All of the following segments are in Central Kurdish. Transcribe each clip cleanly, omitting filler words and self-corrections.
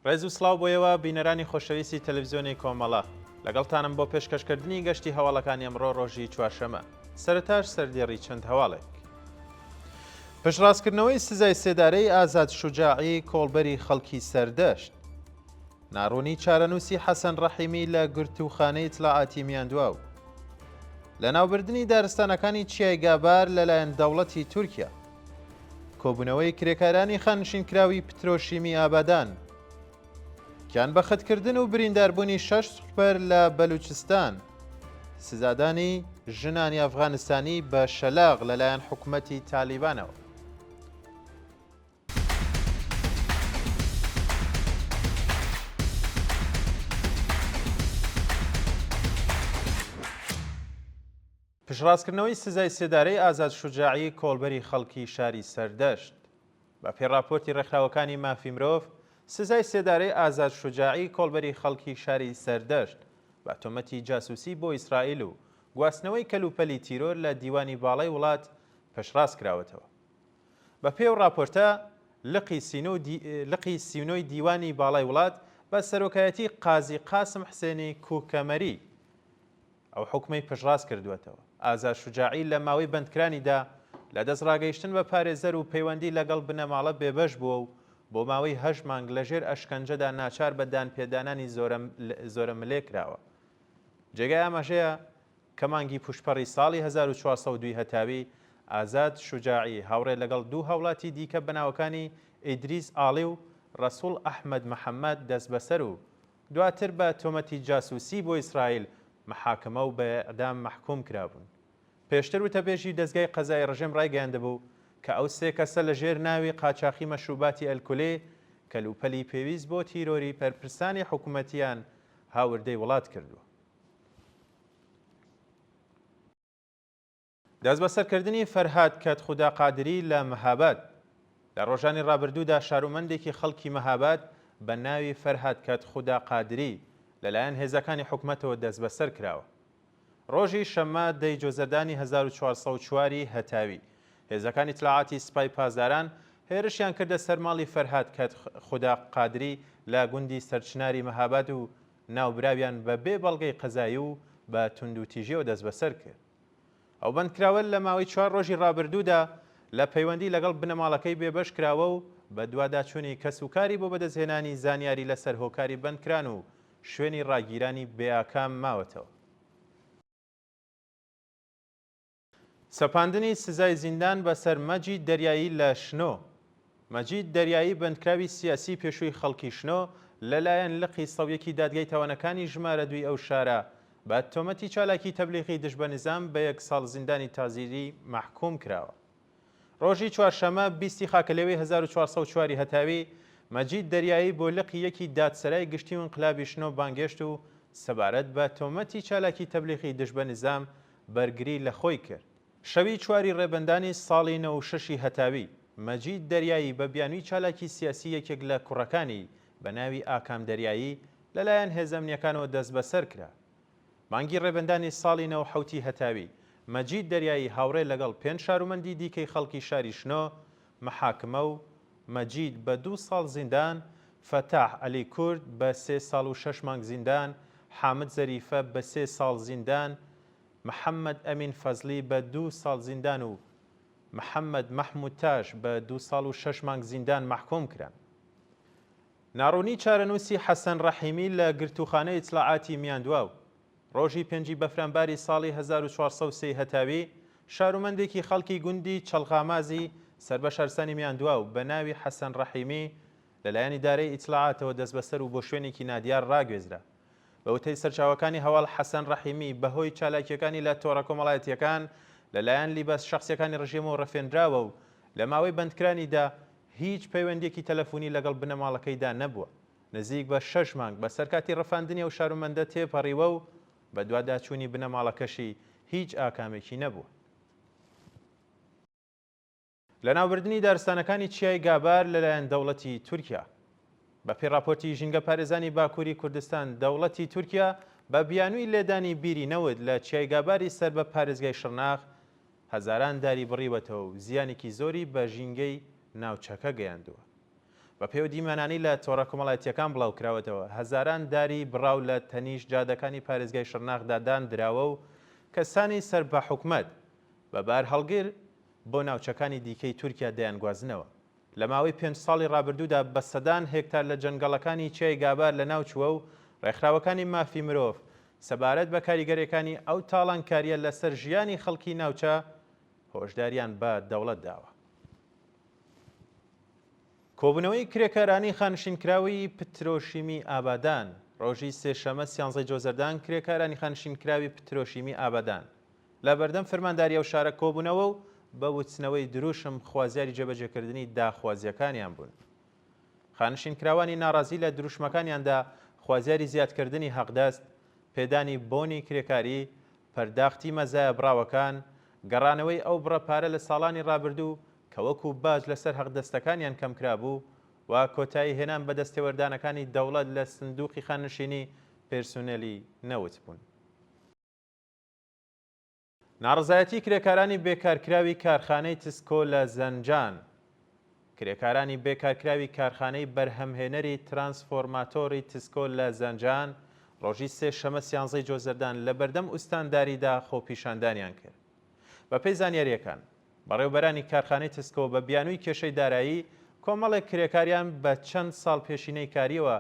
ڕێز و سڵاو بۆیەوە بینەرانی خۆشەویستی تەلەڤیزیۆنی کۆمەڵە لەگەڵتانم بۆ پێشکەشکردنی گەشتی هەواڵەکانی ئەمڕۆ ڕۆژی چوارشەمە. سەرەتاش سەردێڕی چەند هەواڵێک. پشتڕاستکردنەوەی سزای سێدارەی ئازاد شوجاعی کۆڵبەری خەڵکی سەردەشت. ناڕوونی چارەنووسی حەسەن ڕەحیمی لە گرتوخانەی ئیتلاعاتی میاندواو. لە ناوبردننی دارستانەکانی چیای گابار لەلایەن دەوڵەتی تورکیا. کۆبوونەوەی کرێکارانی خانشینکراوی پترۆشیمی ئابادان. گیان بە خەتکردن و برینداربوونی 6 سوپەر لە بەلوچستان. سزادانی ژنانی ئەفغانستانی بە شەلاغ لەلایەن حکوومەتی تالیبانەوە. پشتڕاستکردنەوەی سزای سێدارەی ئازاد شوجاعی کۆڵبەری خەڵکی شاری سەردەشت. بە پێڕاپۆرتی ڕێکخراوەکانی مافی مرۆڤ، سزای سێدارەی ئازاد شوجاعی کۆڵبەری خەڵکی شاری سەردەشت بە تۆمەتی جاسووسی بۆ ئیسرائیل و گواستنەوەی کەلوپەلی تیرۆر لە دیوانی باڵای وڵات پشتڕاست کراوەتەوە. بە پێو ڕاپۆرتە لقی سینۆی دیوانی باڵای وڵات بە سەرۆکایەتی قازی قاسم حسێنی کوکەمەری ئەو حکومەی پشتڕاست کردوێتەوە. ئازاد شوجاعی لە ماوەی بەندکرانیدا لە دەست ڕاگەیشتن بە پارێزەر و پەیوەندی لەگەڵ بنەماڵە بێبەش بووە و بۆ ماوەی 8 مانگ لەژێر ئەشکەنجەدا ناچار بە دانپێدانانی زۆرە ملێ کراوە. جێگای ئاماژەیە کە مانگی پوشپەڕی ساڵی 1402 هەتاوی ئازاد شوجاعی هاوڕێ لەگەڵ دوو هاوڵاتی دیکە بەناوەکانی ئیدریس ئاڵی و ڕەسوڵ ئەحمەد محەممەد دەست بەسەر و دواتر بە تۆمەتی جاسووسی بۆ ئیسرائیل محاکمە و بە ئەدام مەحکوم کرابوون. پێشتر وتەبێژی دەستگای قەزای ڕژێم ڕایگەیاندەبوو کە ئەو سێ کەسە لە ژێر ناوی قاچاقی مەشروباتی ئەلکولێ کەلوپەلی پێویست بۆ تیرۆری پەرپرسانی حکوومەتیان هاوردەی وڵات کردووە. دەست بەسەرکردنی فەرهاد کەتخودا قادری لە مەهاباد. لە ڕۆژانی ڕابردوودا شارومەندێکی خەڵکی مەهاباد بە ناوی فەرهاد کەتخودا قادری لەلایەن هێزەکانی حکوومەتەوە دەست بەسەر کراوە. ڕۆژی شەممە دەی جۆزەردانی 1404 هەتاوی هێزەکانی ئیتلاعاتی سوپای پازداران هێرشیان کردە سەرماڵی فەرهاد کەتخودا قادری لە گوندی سەرچناری مەهاباد و ناوبراویان بە بێ بەڵگەی قەزایی و بە توندوتیژیەوە دەست بەسەر کرد. ئەو بەندکراوە لە ماوەی 4 ڕۆژی ڕابردوودا لە پەیوەندی لەگەڵ بنەماڵەکەی بێبەش کراوە و بە دوواداچوونی کەسوکاری بۆ بەدەستهێنانی زانیاری لەسەر هۆکاری بەندکران و شوێنی ڕاگیرانی بێئاکام ماوەتەوە. سەپاندنی سزای زیندان بەسەر مەجید دەریایی لە شنۆ. مەجید دەریایی بەندکراوی سیاسی پێشووی خەڵکی شنۆ لەلایەن لقی سەویەکی دادگای تاوانەکانی ژمارە 2 ئەو شارە بە تۆمەتی چالاکی تەبلیغی دژ بە نظام بە 1 ساڵ زیندانی تازیری مەحکوم کراوە. ڕۆژی چوارشەمە 20 خاکەلێوەی 1404 هەتاوی مەجید دەریایی بۆ لقی یەکی دادسەرای گشتی و انقلابی شنۆ بانگێشت و سەبارەت بە تۆمەتی چالاکی تەبلیغی دژ بە نظام بەرگری لە خۆی کرد. شەوی 4 ڕێبەندانی ساڵی 96 هەتاوی مەجید دەریایی بە بیانووی چالاکی سیاسی یەکێک لە کوڕەکانی بە ناوی ئاکام دەریایی لەلایەن هێزە ئەمنیەکانەوە دەست بەسەر کرا. مانگی ڕێبەندانی ساڵی 97 هەتاوی مەجید دەریایی هاوڕێ لەگەڵ 5 شارومەندی دیکەی خەڵکی شاری شنۆ محاکمە و مەجید بە 2 ساڵ زیندان، فەتاح عەلی کورد بە 3 ساڵ و 6 مانگ زیندان، حامد زەریفە بە 3 ساڵ زیندان، محەممەد ئەمین فەزلی بە 2 ساڵ زیندان و محەممەد مەحموود تاش بە 2 ساڵ و 6 مانگ زیندان مەحکوم کران. ناڕوونی چارەنووسی حەسەن ڕەحیمی لە گرتوخانەی ئیتلاعاتی میاندواو. ڕۆژی 5 بەفرانباری ساڵی 1403 هەتاوی شارومەندێکی خەڵکی گوندی چەڵغامازی سەربەش هەرسانی میاندواو بە ناوی حەسەن ڕەحیمی لەلایەن ئیدارەی ئیتلاعاتەوە دەست بەسەر و بۆ شوێنێکی نادیار ڕاگوێزرا. بە وتەی سەرچاوەکانی هەواڵ حەسەن ڕەحیمی بەهۆی چالاکیەکانی لە تۆڕە کۆمەڵایەتیەکان لەلایەن لیباس شەخسیەکانی ڕژێمەوە ڕەفێنراوە و لە ماوەی بەندکرانیدا هیچ پەیوەندێکی تەلەفۆنی لەگەڵ بنەماڵەکەیدا نەبووە. نزیک بە 6 مانگ بە سەرکاتی ڕەفاندنی ئەو شارومەندە تێپەڕیوە و بە دوواداچوونی بنەماڵەکەشی هیچ ئاکامێکی نەبووە. لە ناوبردننی دارستانەکانی چیای گابار لەلایەن دەوڵەتی تورکیا. بە پێڕاپۆرتی ژینگە پارێزانی باکووری کوردستان دەوڵەتی تورکیا بە بیانووی لێدانی بیری نەوت لە چیای گاباری سەر بە پارێزگای شڕناخ هەزاران داری بڕیوەتەوە و زیانێکی زۆری بە ژینگەی ناوچەکە گەیاندووە. بە پێوە دیمەنانی لە تۆڕە کۆمەڵایەتیەکان بڵاو کراوەتەوە هەزاران داری بڕاو لە تەنیش جادەکانی پارێزگای شەرناخدا دانراوە و کەسانی سەر بە حکومەت بەبار هەڵگر بۆ ناوچەکانی دیکەی تورکیا دەیانگوازنەوە. لە ماوەی 5 ساڵی ڕابردوودا بە سەدان هێکتار لە جەنگەڵەکانی چیای گابار لە ناوچووە و ڕێکخراوەکانی مافی مرۆڤ سەبارەت بە کاریگەریەکانی ئەو تاڵانکاریە لەسەر ژیانی خەڵکی ناوچە هۆشداریان بە دەوڵەت داوە. کۆبوونەوەی کرێکارانی خانشینکراوی پترۆشیمی ئابادان ڕۆژی سێشەمە 13 جۆزەردان کرێکارانی خانشینکراوی پترۆشیمی ئابادان لە بەردەم فەرمانداری ئەو شارە کۆبوونەوە و بە وتنەوەی دروشم خوازیاری جێبەجێکردنی داخوازیەکانیان بوون. خانشینکراوانی ناڕازی لە دروشمەکانیاندا خوازیاری زیادکردنی حەقدەست، پێدانی بۆنی کرێکاری، پەرداختی مەزایە بڕاوەکان، گەڕانەوەی ئەو بڕەپارە لە ساڵانی ڕابردوو کە وەکو باج لەسەر حەقدەستەکانیان کەمکرابوو و کۆتایی هێنان بە دەستێوەردانەکانی دەوڵەت لە سندوقی خانشینی پێرسونێلی نەوت بوون. ناڕزایەتی کرێکارانی بێکارکراوی کارخانەی تسکۆ لە زەنجان. کرێکارانی بێکارکراوی کارخانەی بەرهەمهێنەری ترانسفۆرماتۆری تسکۆ لە زەنجان ڕۆژی سێشەمە 13 جۆزەردان لە بەردەم ئوستانداریدا خۆپیشاندانیان کرد. بە پێی زانیاریەکان بەڕێوەبەرانی کارخانەی تسکۆ بە بیانووی کێشەی دارایی کۆمەڵێک کرێکاریان بە چەند ساڵ پێشینەی کاریەوە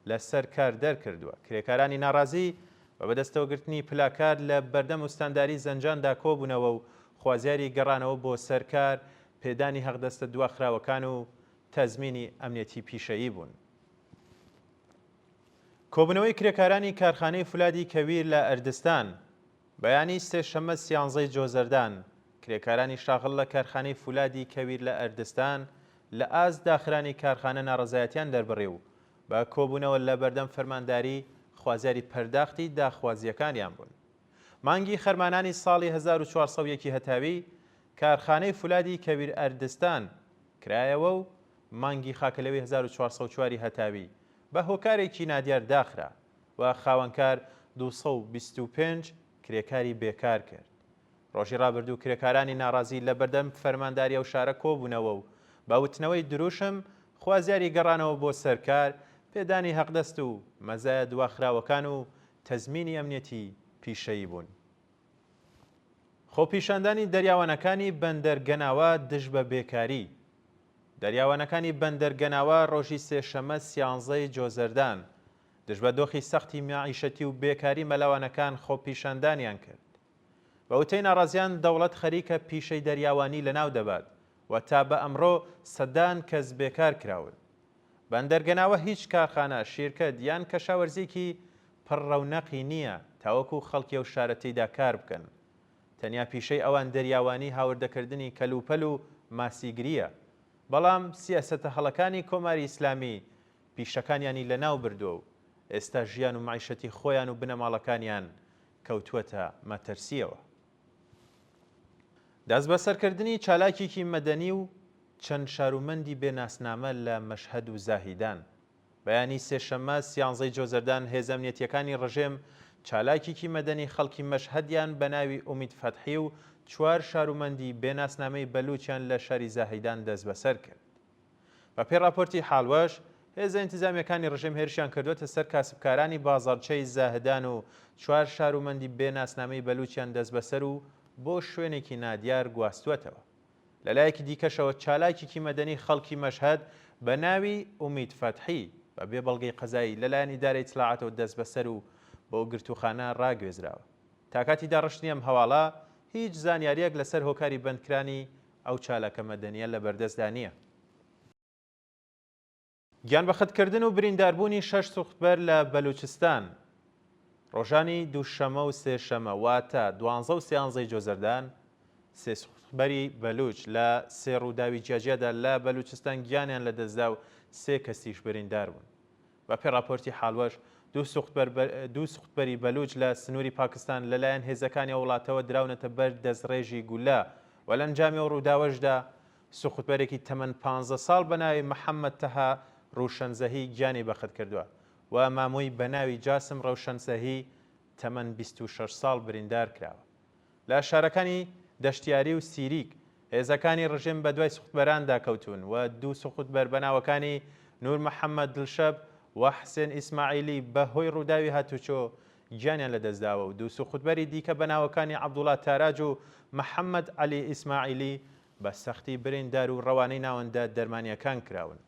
لەسەر کار دەرکردووە. کرێکارانی ناڕازی بە بەدەستەوەگرتنی پلاکار لە بەردەم ئوستانداری زەنجاندا کۆبوونەوە و خوازیاری گەڕانەوە بۆ سەرکار، پێدانی هەقدەستە دواخراوەکان و تەزمینی ئەمنیەتی پیشەیی بوون. کۆبوونەوەی کرێکارانی کارخانەی فولادی کەویر لە ئەردستان بەیانی سێشەمە 13 جۆزەردان کرێکارانی شاغڵ لە کارخانەی فولادی کەویر لە ئەردستان لە ئاز داخرانی کارخانە ناڕزایەتیان دەربڕێ و بە کۆبوونەوە لە بەردەم فەرمانداری خوازیاری پەرداختی داخوازیەکانیان بوون. مانگی خەرمانانی ساڵی 1401 هەتاوی کارخانەی فولادی کەویر ئەردستان کرایەوە و مانگی خاکەلەوەی 1404 هەتاوی بە هۆکارێکی نادیار داخرا و خاوەنکار 225 کرێکاری بێکار کرد. ڕۆژی ڕابردوو کرێکارانی ناڕازی لە بەردەم فەرمانداری ئەو شارە کۆبوونەوە و باوتنەوەی دروشم خوازیاری گەڕانەوە بۆ سەرکار، پێدانی حەقدەست و مەزایە دواخراوەکان و تەزمینی ئەمنیەتی پیشەیی بوون. خۆپیشاندانی دەریاوانەکانی بەندەرگەناوە دژ بە بێکاری. دەریاوانەکانی بەندەرگەناوە ڕۆژی سێشەمە 13 جۆزەردان دژ بە دۆخی سەختی معیشەتی و بێکاری مەلاوانەکان خۆپیشاندانیان کرد. بە وتەی ناڕازیان دەوڵەت خەریکە پیشەی دەریاوانی لەناو دەبات و تا بە ئەمڕۆ سەدان کەس بێکار کراون. بەندەرگەناوە هیچ کارخانە، شیرکەت یان کەشاوەرزێکی پڕڕەونەقی نییە تاوەکو خەڵکی ئەو شارە تێیدا کار بکەن. تەنیا پیشەی ئەوان دەریاوانی هاوردەکردنی کەلوپەل و ماسیگریە. بەڵام سیاسەتە هەڵەکانی کۆماری ئیسلامی پیشەکانیانی لەناو بردووە و ئێستا ژیان و معیشەتی خۆیان و بنەماڵەکانیان کەوتووەتە مەترسیەوە. دەست بەسەرکردنی چالاکێکی مەدەنی و چەند شارومەندی بێناسنامە لە مەشهەد و زاهیدان. بەیانی سێشەمە 13 جۆزەردان هێزە ئەمنیەتیەکانی ڕژێم چالاکێکی مەدەنی خەڵکی مەشهەدیان بە ناوی ئومید فەتحی و 4 شارومەندی بێناسنامەی بەلوچیان لە شاری زاهیدان دەست بەسەر کرد. بە پێی راپۆرتی حاڵوەش هێزە ئینتیزامیەکانی ڕژێم هێرشیان کردوەتە سەر کاسبکارانی بازاڕچەی زاهدان و 4 شارومەندی بێناسنامەی بەلوچیان دەست بەسەر و بۆ شوێنێکی نادیار گواستوەتەوە. لەلایەکی دیکەشەوە چالاکێکی مەدەنی خەڵکی مەشهەد بە ناوی ئومید فەتحی بە بێ بەڵگەی قەزایی لەلایەن ئیدارەی ئیتلاعاتەوە دەست بەسەر و بۆ گرتوخانە ڕاگوێزراوە. تا کاتی داڕشتنی ئەم هەواڵە هیچ زانیاریەک لەسەر هۆکاری بەندکرانی ئەو چالاکە مەدەنیە لە بەردەستدا نییە. گیانبەختکردن و برینداربوونی 6 سوختبەر لە بەلوچستان. ڕۆژانی دووشەمە و سێشەمە واتە 12 و 13 جۆزەردان سێ سوختبەری بەلوچ لە 3 ڕووداوی جیاجیادا لە بەلوچستان گیانیان لە دەستدا و 3 کەسیش بریندار بوون. بە پێی راپۆرتی حاڵوەش دوو سوختبەری بەلوچ لە سنووری پاکستان لەلایەن هێزەکانی وڵاتەوە دراونەتە بەر دەستڕێژی گولا و لە ئەنجامی ئەو ڕووداوەشدا سوختبەرێکی تەمەن 15 ساڵ بە ناوی محەممەد تەها ڕوشەنزەهی گیانی بەخت کردووە و مامۆی بە ناوی جاسم ڕەوشەنسەهی تەمەن 26 ساڵ بریندار کراوە. لە شارەکانی دەشتیاری و سیریک هێزەکانی ڕژێم بە دوای سوختبەراندا کەوتون و دوو سوختبەر بەناوەکانی نور محەممەد دڵشەب و حسێن ئیسماعیلی بەهۆی ڕووداوی هاتوچۆ گیانیان لەدەستداوە و دوو سوخوتبەری دیکە بەناوەکانی عەبدوڵڵا تاراج و محەممەد عەلی ئیسماعیلی بە سەختی بریندار و ڕەوانەی ناوەندە دەرمانیەکان کراون.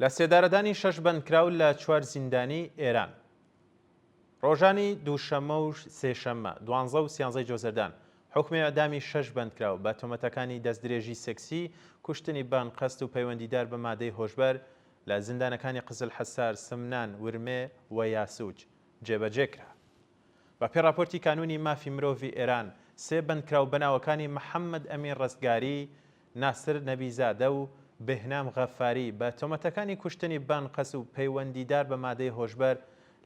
لە سێدارەدانی 6 بەندکراو لە 4 زیندانی ئێران ڕۆژانی دووشەمە و سێشەممە 12 و 13 جۆزەردان حکمی ئەدامی 6 بەندکراو بە تۆمەتەکانی دەستدرێژی سێکسی، کوشتنی بانقەست و پەیوەندیدار بە مادەی هۆشبەر لە زیندانەکانی قزل حەسار، سمنان، ورمێ و یاسوج جێبەجێکرا. بە پێی راپۆرتی کانونی مافی مرۆڤی ئێران، 3 بەندکراو بەناوەکانی محەممەد ئەمین ڕستگاری، ناسر نەبیزادە و بهنام غەفاری بە تۆمەتەکانی کوشتنی بانقەست و پەیوەندیدار بە مادەی هۆشبەر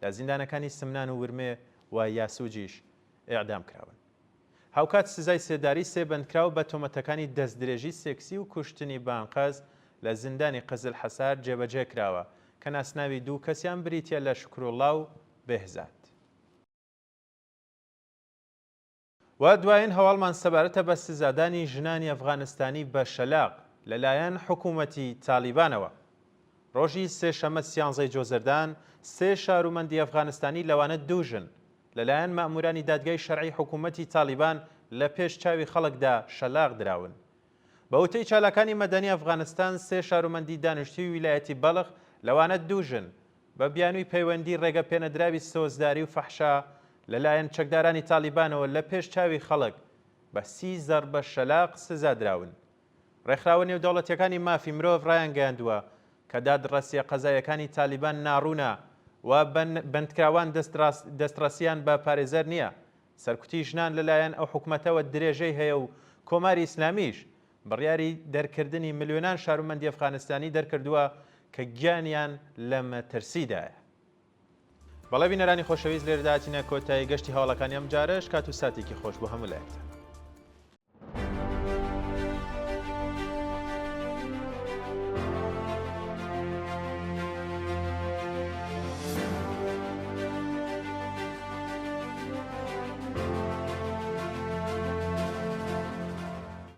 لە زیندانەکانی سمنان و ورمێ و یاسوجیش ئیعدام کراون. هاوکات سزای سێداری 3 بەندکراو بە تۆمەتەکانی دەستدرێژی سێکسی و کوشتنی بانقەست لە زیندانی قزل حەسار جێبەجێ کراوە کە ناسناوی دوو کەسیان بریتە لە شکرۆڵا و بێهزاد. و دوایین هەواڵمان سەبارەتە بە سزادانی ژنانی ئەفغانستانی بە شەلاق لەلایەن حکوومەتی تالیبانەوە. ڕۆژی سێشەمە 13 جۆزەردان 3 شارومەندی ئەفغانستانی لەوانە دووژن لەلایەن مەئمورانی دادگای شەرعی حکوومەتی تالیبان لە پێش چاوی خەڵکدا شەلاق دراون. بە وتەی چالاکانی مەدەنی ئەفغانستان 3 شارومەندی دانیشتووی ویلایەتی بەڵخ لەوانە دووژن بە بیانووی پەیوەندی ڕێگە پێنەدراوی سۆزداری و فەحشا لەلایەن چەکدارانی تالیبانەوە لە پێش چاوی خەڵک بە 30 زەربە شەلاق سزا دراون. ڕێکخراوە نێودەوڵەتیەکانی مافی مرۆڤ ڕایان گەیاندووە کە دادڕەسیە قەزایەکانی تالیبان ناڕوونە و بەندکراوان دەستڕەسیان بە پارێزەر نییە. سەرکوتی ژنان لەلایەن ئەو حکوومەتەوە درێژەی هەیە و کۆماری ئیسلامیش بڕیاری دەرکردنی ملیۆنان شارومەندی ئەفغانستانی دەرکردووە کە گیانیان لە مەترسیدایە. بەڵێ بینەرانی خۆشەویست لێرەدا هاتینە کۆتایی گەشتی هەواڵەکانی ئەم جارەش کات و ساتێکی خۆش بۆ هەموو لایەکتان.